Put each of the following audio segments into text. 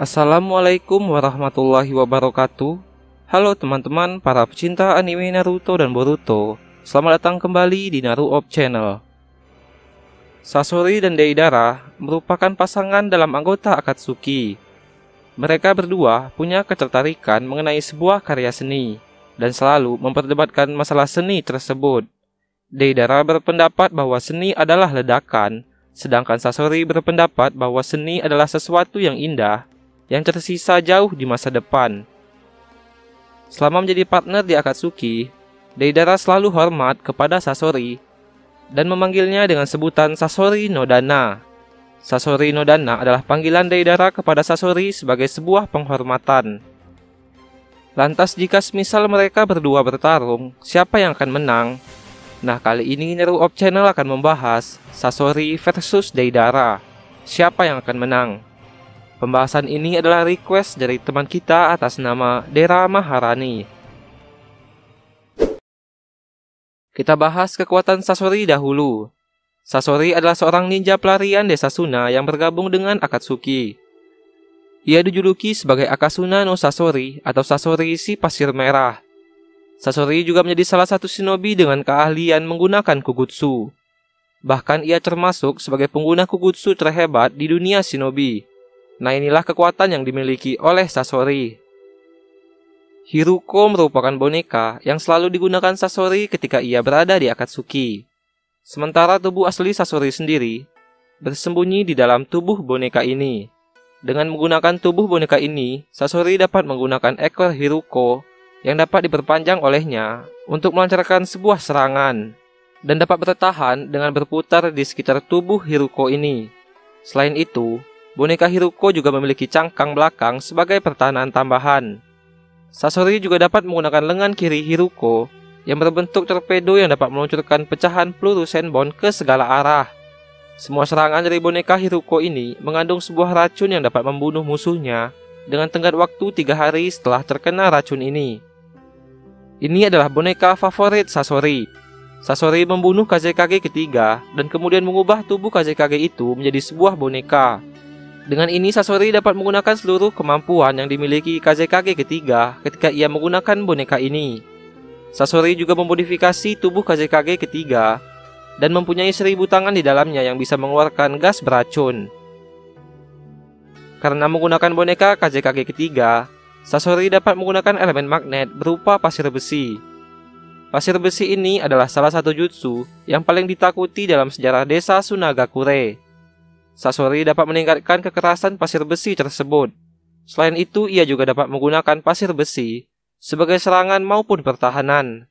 Assalamualaikum warahmatullahi wabarakatuh. Halo teman-teman para pecinta anime Naruto dan Boruto. Selamat datang kembali di Naruto Channel. Sasori dan Deidara merupakan pasangan dalam anggota Akatsuki. Mereka berdua punya ketertarikan mengenai sebuah karya seni dan selalu memperdebatkan masalah seni tersebut. Deidara berpendapat bahwa seni adalah ledakan, sedangkan Sasori berpendapat bahwa seni adalah sesuatu yang indah yang tersisa jauh di masa depan. Selama menjadi partner di Akatsuki, Deidara selalu hormat kepada Sasori dan memanggilnya dengan sebutan Sasori no Dana. Sasori no Dana adalah panggilan Deidara kepada Sasori sebagai sebuah penghormatan. Lantas jika semisal mereka berdua bertarung, siapa yang akan menang? Nah, kali ini Naruto Channel akan membahas Sasori versus Deidara. Siapa yang akan menang? Pembahasan ini adalah request dari teman kita atas nama Dera Maharani. Kita bahas kekuatan Sasori dahulu. Sasori adalah seorang ninja pelarian desa Suna yang bergabung dengan Akatsuki. Ia dijuluki sebagai Akasuna no Sasori atau Sasori si pasir merah. Sasori juga menjadi salah satu shinobi dengan keahlian menggunakan Kugutsu. Bahkan ia termasuk sebagai pengguna Kugutsu terhebat di dunia shinobi. Nah, inilah kekuatan yang dimiliki oleh Sasori. Hiruko merupakan boneka yang selalu digunakan Sasori ketika ia berada di Akatsuki. Sementara tubuh asli Sasori sendiri bersembunyi di dalam tubuh boneka ini. Dengan menggunakan tubuh boneka ini, Sasori dapat menggunakan ekor Hiruko yang dapat diperpanjang olehnya untuk melancarkan sebuah serangan dan dapat bertahan dengan berputar di sekitar tubuh Hiruko ini. Selain itu, boneka Hiruko juga memiliki cangkang belakang sebagai pertahanan tambahan. Sasori juga dapat menggunakan lengan kiri Hiruko yang berbentuk torpedo yang dapat meluncurkan pecahan peluru senbon ke segala arah. Semua serangan dari boneka Hiruko ini mengandung sebuah racun yang dapat membunuh musuhnya dengan tenggat waktu 3 hari setelah terkena racun ini. Ini adalah boneka favorit Sasori. Sasori membunuh Kazekage ketiga dan kemudian mengubah tubuh Kazekage itu menjadi sebuah boneka. Dengan ini Sasori dapat menggunakan seluruh kemampuan yang dimiliki Kazekage ketiga ketika ia menggunakan boneka ini. Sasori juga memodifikasi tubuh Kazekage ketiga dan mempunyai 1000 tangan di dalamnya yang bisa mengeluarkan gas beracun. Karena menggunakan boneka Kazekage ketiga, Sasori dapat menggunakan elemen magnet berupa pasir besi. Pasir besi ini adalah salah satu jutsu yang paling ditakuti dalam sejarah desa Sunagakure. Sasori dapat meningkatkan kekerasan pasir besi tersebut. Selain itu, ia juga dapat menggunakan pasir besi sebagai serangan maupun pertahanan.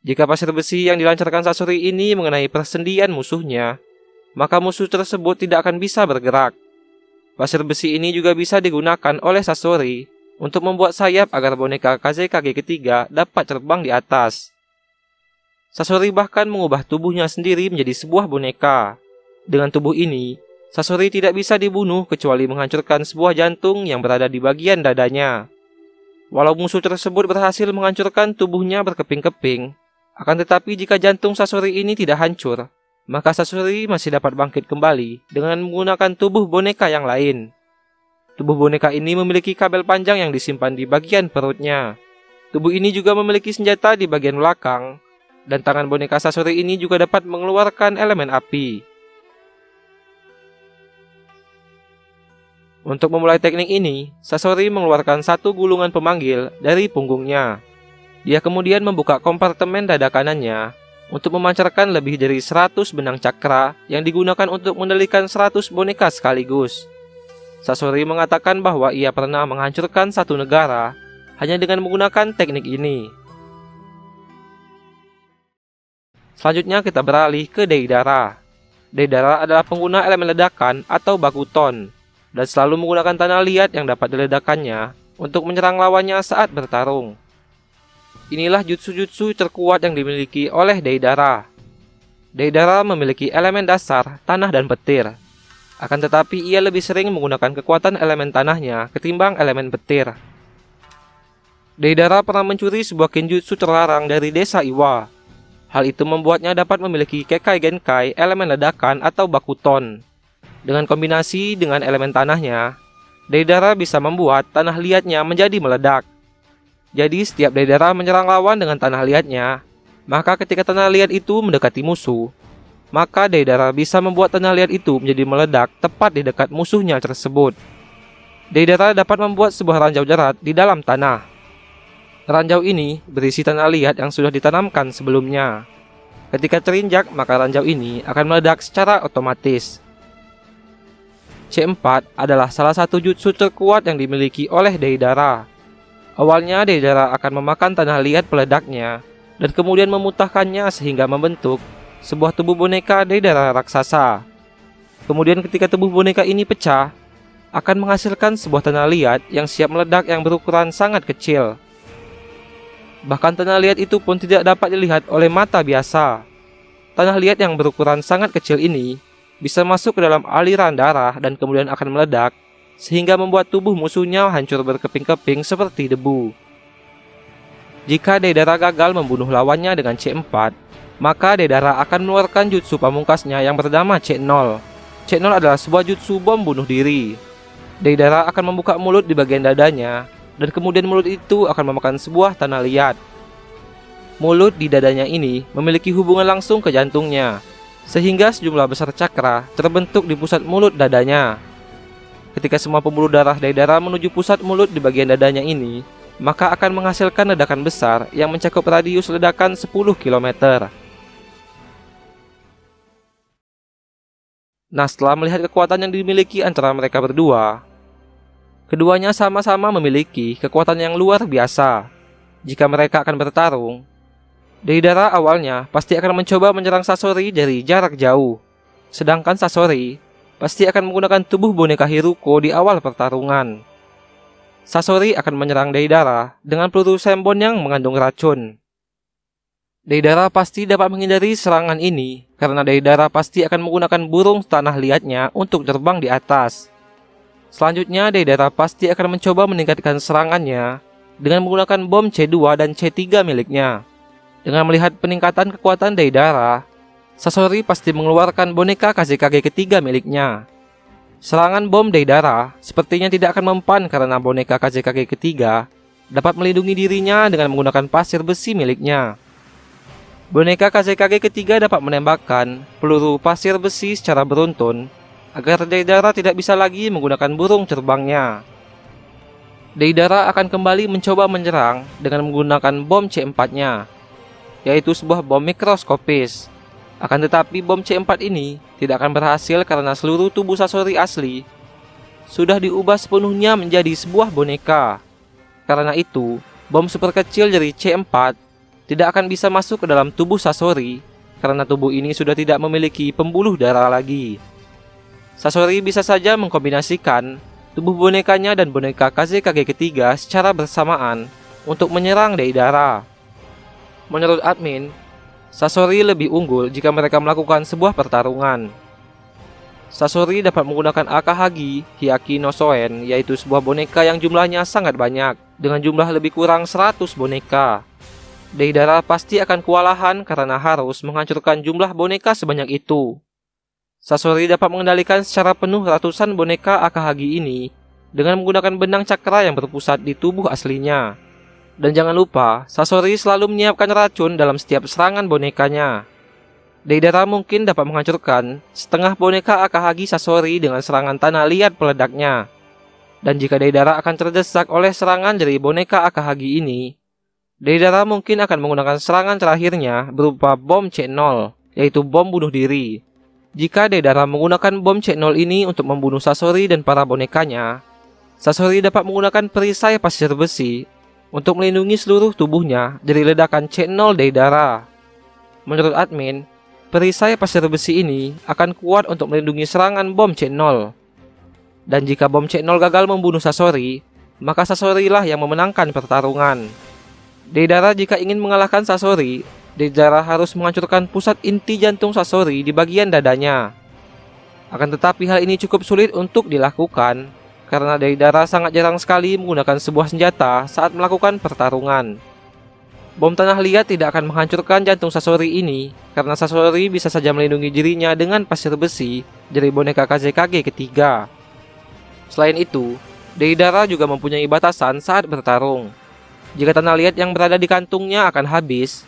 Jika pasir besi yang dilancarkan Sasori ini mengenai persendian musuhnya, maka musuh tersebut tidak akan bisa bergerak. Pasir besi ini juga bisa digunakan oleh Sasori untuk membuat sayap agar boneka Kazekage ketiga dapat terbang di atas. Sasori bahkan mengubah tubuhnya sendiri menjadi sebuah boneka. Dengan tubuh ini, Sasori tidak bisa dibunuh kecuali menghancurkan sebuah jantung yang berada di bagian dadanya. Walau musuh tersebut berhasil menghancurkan tubuhnya berkeping-keping, akan tetapi jika jantung Sasori ini tidak hancur, maka Sasori masih dapat bangkit kembali dengan menggunakan tubuh boneka yang lain. Tubuh boneka ini memiliki kabel panjang yang disimpan di bagian perutnya. Tubuh ini juga memiliki senjata di bagian belakang, dan tangan boneka Sasori ini juga dapat mengeluarkan elemen api. Untuk memulai teknik ini, Sasori mengeluarkan satu gulungan pemanggil dari punggungnya. Dia kemudian membuka kompartemen dada kanannya untuk memancarkan lebih dari 100 benang cakra yang digunakan untuk mengendalikan 100 boneka sekaligus. Sasori mengatakan bahwa ia pernah menghancurkan satu negara hanya dengan menggunakan teknik ini. Selanjutnya kita beralih ke Deidara. Deidara adalah pengguna elemen ledakan atau bakuton dan selalu menggunakan tanah liat yang dapat diledakkannya untuk menyerang lawannya saat bertarung. Inilah jutsu-jutsu terkuat yang dimiliki oleh Deidara. Deidara memiliki elemen dasar, tanah dan petir. Akan tetapi ia lebih sering menggunakan kekuatan elemen tanahnya ketimbang elemen petir. Deidara pernah mencuri sebuah kenjutsu terlarang dari desa Iwa. Hal itu membuatnya dapat memiliki Kekai Genkai elemen ledakan atau bakuton. Dengan kombinasi dengan elemen tanahnya, Deidara bisa membuat tanah liatnya menjadi meledak. Jadi setiap Deidara menyerang lawan dengan tanah liatnya, maka ketika tanah liat itu mendekati musuh, maka Deidara bisa membuat tanah liat itu menjadi meledak tepat di dekat musuhnya tersebut. Deidara dapat membuat sebuah ranjau darat di dalam tanah. Ranjau ini berisi tanah liat yang sudah ditanamkan sebelumnya. Ketika terinjak, maka ranjau ini akan meledak secara otomatis. C4 adalah salah satu jutsu terkuat yang dimiliki oleh Deidara. Awalnya Deidara akan memakan tanah liat peledaknya dan kemudian memutahkannya sehingga membentuk sebuah tubuh boneka Deidara raksasa. Kemudian ketika tubuh boneka ini pecah, akan menghasilkan sebuah tanah liat yang siap meledak yang berukuran sangat kecil. Bahkan tanah liat itu pun tidak dapat dilihat oleh mata biasa. Tanah liat yang berukuran sangat kecil ini bisa masuk ke dalam aliran darah dan kemudian akan meledak, sehingga membuat tubuh musuhnya hancur berkeping-keping seperti debu. Jika Deidara gagal membunuh lawannya dengan C4, maka Deidara akan mengeluarkan jutsu pamungkasnya yang bernama C0. C0 adalah sebuah jutsu bom bunuh diri. Deidara akan membuka mulut di bagian dadanya, dan kemudian mulut itu akan memakan sebuah tanah liat. Mulut di dadanya ini memiliki hubungan langsung ke jantungnya, sehingga sejumlah besar cakra terbentuk di pusat mulut dadanya. Ketika semua pembuluh darah Deidara menuju pusat mulut di bagian dadanya ini, maka akan menghasilkan ledakan besar yang mencakup radius ledakan 10 km. Nah, setelah melihat kekuatan yang dimiliki antara mereka berdua, keduanya sama-sama memiliki kekuatan yang luar biasa. Jika mereka akan bertarung, Deidara awalnya pasti akan mencoba menyerang Sasori dari jarak jauh, sedangkan Sasori pasti akan menggunakan tubuh boneka Hiruko di awal pertarungan. Sasori akan menyerang Deidara dengan peluru sembon yang mengandung racun. Deidara pasti dapat menghindari serangan ini karena Deidara pasti akan menggunakan burung tanah liatnya untuk terbang di atas. Selanjutnya Deidara pasti akan mencoba meningkatkan serangannya dengan menggunakan bom C2 dan C3 miliknya. Dengan melihat peningkatan kekuatan Deidara, Sasori pasti mengeluarkan boneka Kazekage ketiga miliknya. Serangan bom Deidara sepertinya tidak akan mempan karena boneka Kazekage ketiga dapat melindungi dirinya dengan menggunakan pasir besi miliknya. Boneka Kazekage ketiga dapat menembakkan peluru pasir besi secara beruntun agar Deidara tidak bisa lagi menggunakan burung terbangnya. Deidara akan kembali mencoba menyerang dengan menggunakan bom C4-nya, yaitu sebuah bom mikroskopis. Akan tetapi bom C4 ini tidak akan berhasil karena seluruh tubuh Sasori asli sudah diubah sepenuhnya menjadi sebuah boneka. Karena itu, bom super kecil dari C4 tidak akan bisa masuk ke dalam tubuh Sasori karena tubuh ini sudah tidak memiliki pembuluh darah lagi. Sasori bisa saja mengkombinasikan tubuh bonekanya dan boneka Kazekage ketiga secara bersamaan untuk menyerang Deidara. Menurut admin, Sasori lebih unggul jika mereka melakukan sebuah pertarungan. Sasori dapat menggunakan Akahagi Hyaki no Soen, yaitu sebuah boneka yang jumlahnya sangat banyak, dengan jumlah lebih kurang 100 boneka. Deidara pasti akan kewalahan karena harus menghancurkan jumlah boneka sebanyak itu. Sasori dapat mengendalikan secara penuh ratusan boneka Akahagi ini dengan menggunakan benang cakra yang berpusat di tubuh aslinya. Dan jangan lupa, Sasori selalu menyiapkan racun dalam setiap serangan bonekanya. Deidara mungkin dapat menghancurkan setengah boneka Akahagi Sasori dengan serangan tanah liat peledaknya. Dan jika Deidara akan terdesak oleh serangan dari boneka Akahagi ini, Deidara mungkin akan menggunakan serangan terakhirnya berupa bom C0, yaitu bom bunuh diri. Jika Deidara menggunakan bom C0 ini untuk membunuh Sasori dan para bonekanya, Sasori dapat menggunakan perisai pasir besi untuk melindungi seluruh tubuhnya dari ledakan C0 Deidara. Menurut admin, perisai pasir besi ini akan kuat untuk melindungi serangan bom C0. Dan jika bom C0 gagal membunuh Sasori, maka Sasori lah yang memenangkan pertarungan. Deidara jika ingin mengalahkan Sasori, Deidara harus menghancurkan pusat inti jantung Sasori di bagian dadanya. Akan tetapi hal ini cukup sulit untuk dilakukan karena Deidara sangat jarang sekali menggunakan sebuah senjata saat melakukan pertarungan. Bom tanah liat tidak akan menghancurkan jantung Sasori ini karena Sasori bisa saja melindungi dirinya dengan pasir besi dari boneka Kazekage ketiga. Selain itu, Deidara juga mempunyai batasan saat bertarung. Jika tanah liat yang berada di kantungnya akan habis,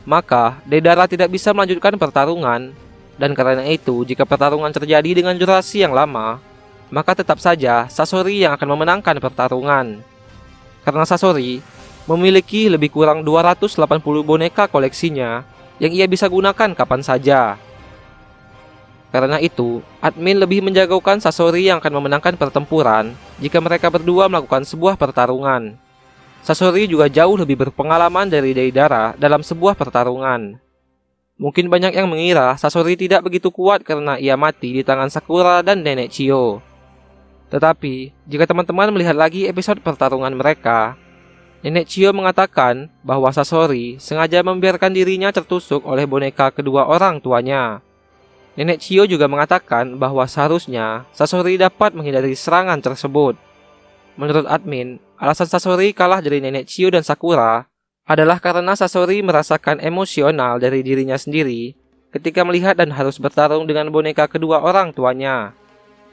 maka Deidara tidak bisa melanjutkan pertarungan. Dan karena itu, jika pertarungan terjadi dengan durasi yang lama, maka tetap saja Sasori yang akan memenangkan pertarungan. Karena Sasori memiliki lebih kurang 280 boneka koleksinya yang ia bisa gunakan kapan saja. Karena itu, admin lebih menjagokan Sasori yang akan memenangkan pertempuran jika mereka berdua melakukan sebuah pertarungan. Sasori juga jauh lebih berpengalaman dari Deidara dalam sebuah pertarungan. Mungkin banyak yang mengira Sasori tidak begitu kuat karena ia mati di tangan Sakura dan Nenek Chio. Tetapi, jika teman-teman melihat lagi episode pertarungan mereka, Nenek Chio mengatakan bahwa Sasori sengaja membiarkan dirinya tertusuk oleh boneka kedua orang tuanya. Nenek Chio juga mengatakan bahwa seharusnya Sasori dapat menghindari serangan tersebut. Menurut admin, alasan Sasori kalah dari Nenek Chio dan Sakura adalah karena Sasori merasakan emosional dari dirinya sendiri ketika melihat dan harus bertarung dengan boneka kedua orang tuanya.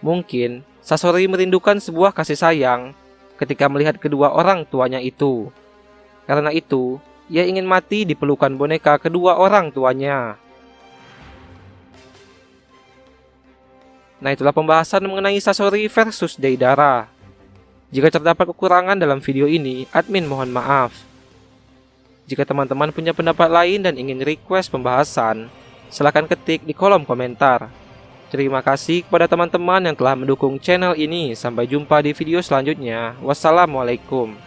Mungkin Sasori merindukan sebuah kasih sayang ketika melihat kedua orang tuanya itu. Karena itu, ia ingin mati di pelukan boneka kedua orang tuanya. Nah, itulah pembahasan mengenai Sasori versus Deidara. Jika terdapat kekurangan dalam video ini, admin mohon maaf. Jika teman-teman punya pendapat lain dan ingin request pembahasan, silakan ketik di kolom komentar. Terima kasih kepada teman-teman yang telah mendukung channel ini. Sampai jumpa di video selanjutnya. Wassalamualaikum.